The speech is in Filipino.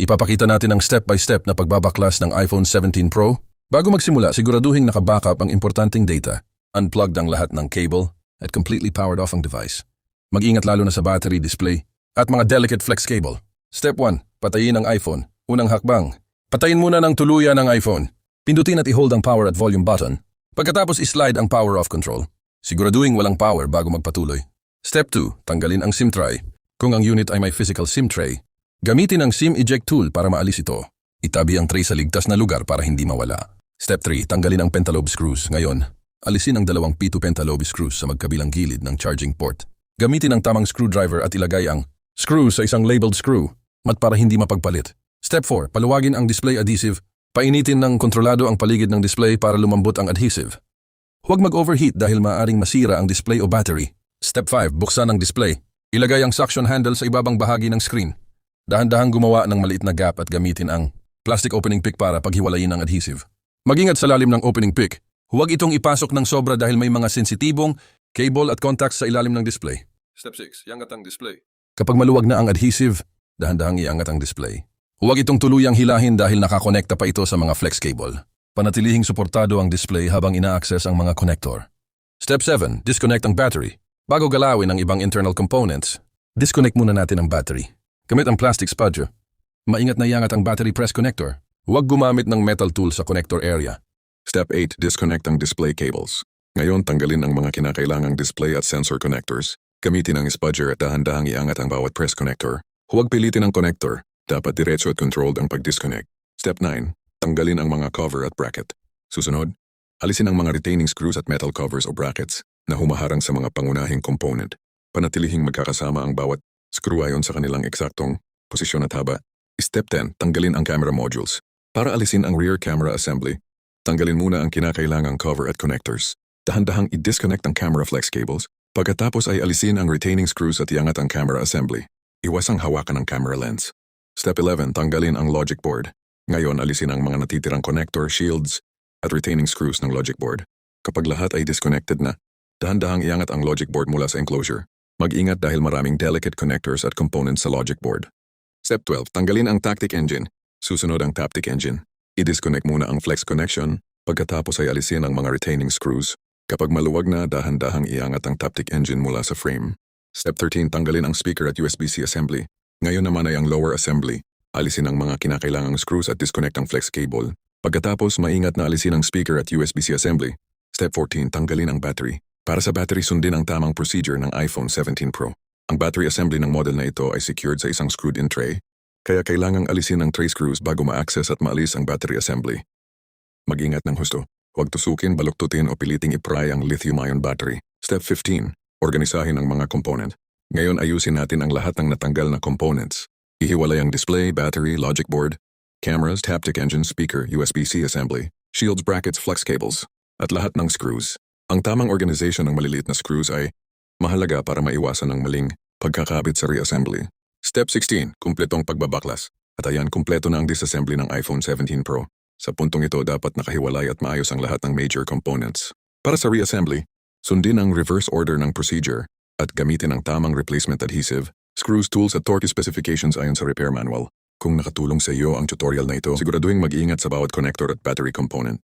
Ipapakita natin ang step-by-step na pagbabaklas ng iPhone 17 Pro. Bago magsimula, siguraduhin nakabackup ang importanteng data. Unplugged ang lahat ng cable at completely powered off ang device. Mag-ingat lalo na sa battery, display, at mga delicate flex cable. Step 1. Patayin ang iPhone. Unang hakbang. Patayin muna ng tuluyan ang iPhone. Pindutin at i-hold ang power at volume button. Pagkatapos i-slide ang power off control. Siguraduhin walang power bago magpatuloy. Step 2. Tanggalin ang SIM tray. Kung ang unit ay may physical SIM tray, gamitin ang SIM eject tool para maalis ito. Itabi ang tray sa ligtas na lugar para hindi mawala. Step 3. Tanggalin ang pentalobe screws. Ngayon, alisin ang dalawang P2 pentalobe screws sa magkabilang gilid ng charging port. Gamitin ang tamang screwdriver at ilagay ang screw sa isang labeled screw para hindi mapagpalit. Step 4. Paluwagin ang display adhesive. Painitin ng kontrolado ang paligid ng display para lumambot ang adhesive. Huwag mag-overheat dahil maaaring masira ang display o battery. Step 5. Buksan ang display. Ilagay ang suction handle sa ibabang bahagi ng screen. Dahan-dahang gumawa ng maliit na gap at gamitin ang plastic opening pick para paghiwalayin ang adhesive. Mag-ingat sa lalim ng opening pick. Huwag itong ipasok ng sobra dahil may mga sensitibong cable at contacts sa ilalim ng display. Step 6. Iangat ang display. Kapag maluwag na ang adhesive, dahan-dahang iangat ang display. Huwag itong tuluyang hilahin dahil nakakonekta pa ito sa mga flex cable. Panatilihing suportado ang display habang ina-access ang mga connector. Step 7. Disconnect ang battery. Bago galawin ang ibang internal components, disconnect muna natin ang battery. Gamit ang plastic spudger. Maingat na iangat ang battery press connector. Huwag gumamit ng metal tool sa connector area. Step 8. Disconnect ang display cables. Ngayon, tanggalin ang mga kinakailangang display at sensor connectors. Gamitin ang spudger at dahan-dahang iangat ang bawat press connector. Huwag pilitin ang connector. Dapat diretso at controlled ang pag-disconnect. Step 9. Tanggalin ang mga cover at bracket. Susunod, alisin ang mga retaining screws at metal covers o brackets na humaharang sa mga pangunahing component. Panatilihing magkakasama ang bawat screw ayon sa kanilang eksaktong posisyon at haba. Step 10. Tanggalin ang camera modules. Para alisin ang rear camera assembly, tanggalin muna ang kinakailangang cover at connectors. Dahan-dahang i-disconnect ang camera flex cables. Pagkatapos ay alisin ang retaining screws at iangat ang camera assembly. Iwasang hawakan ang camera lens. Step 11. Tanggalin ang logic board. Ngayon, alisin ang mga natitirang connector, shields, at retaining screws ng logic board. Kapag lahat ay disconnected na, dahan-dahang iangat ang logic board mula sa enclosure. Mag-ingat dahil maraming delicate connectors at components sa logic board. Step 12. Tanggalin ang tactic engine. Susunod ang taptic engine. I-disconnect muna ang flex connection. Pagkatapos ay alisin ang mga retaining screws. Kapag maluwag na, dahan-dahang iangat ang taptic engine mula sa frame. Step 13. Tanggalin ang speaker at USB-C assembly. Ngayon naman ay ang lower assembly. Alisin ang mga kinakailangang screws at disconnect ang flex cable. Pagkatapos, maingat na alisin ang speaker at USB-C assembly. Step 14. Tanggalin ang battery. Para sa battery, sundin ang tamang procedure ng iPhone 17 Pro. Ang battery assembly ng model na ito ay secured sa isang screwed-in tray, kaya kailangang alisin ang tray screws bago ma-access at maalis ang battery assembly. Mag-ingat ng husto. Huwag tusukin, baluktutin o piliting i-pry ang lithium-ion battery. Step 15. Organisahin ang mga component. Ngayon ayusin natin ang lahat ng natanggal na components. Ihiwalay ang display, battery, logic board, cameras, taptic engine, speaker, USB-C assembly, shields, brackets, flex cables, at lahat ng screws. Ang tamang organization ng maliliit na screws ay mahalaga para maiwasan ang maling pagkakabit sa reassembly. Step 16. Kumpletong pagbabaklas. At ayan, kumpleto na ang disassembly ng iPhone 17 Pro. Sa puntong ito, dapat nakahiwalay at maayos ang lahat ng major components. Para sa reassembly, sundin ang reverse order ng procedure at gamitin ang tamang replacement adhesive, screws, tools at torque specifications ayon sa repair manual. Kung nakatulong sa iyo ang tutorial na ito, siguraduhin mag-iingat sa bawat connector at battery component.